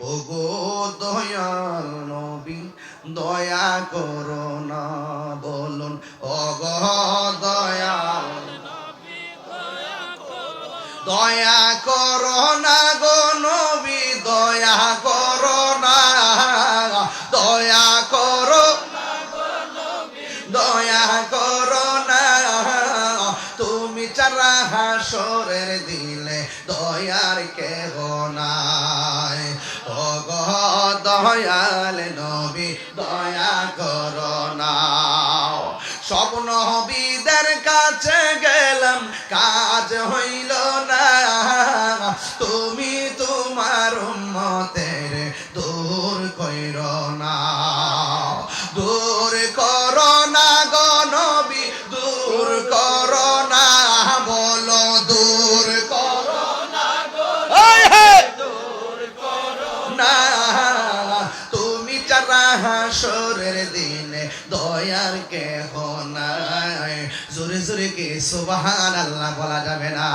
ওগো দয়াল নবী দয়া করো না বলুন ওগো দয়াল দয়া করো না গো নবী দয়া করো না দয়া করো দয়া করো না তুমি ছাড়া হাসরের দিলে দয়ার কেহ নাই ওগো দয়াল নবী দয়া করো না সব নবীদের কাছে গেলাম কাজ হইল না তুমি তোমার উম্মতের দূর কইরো না দূর করো না গো নবী দূর করো না বলো দূর করো না গো দূর করো না তুমি যারা হাসরের দিনে দয়ার কেহ নাই জোরে জোরে কি সুবহানাল্লাহ বলা যাবে না।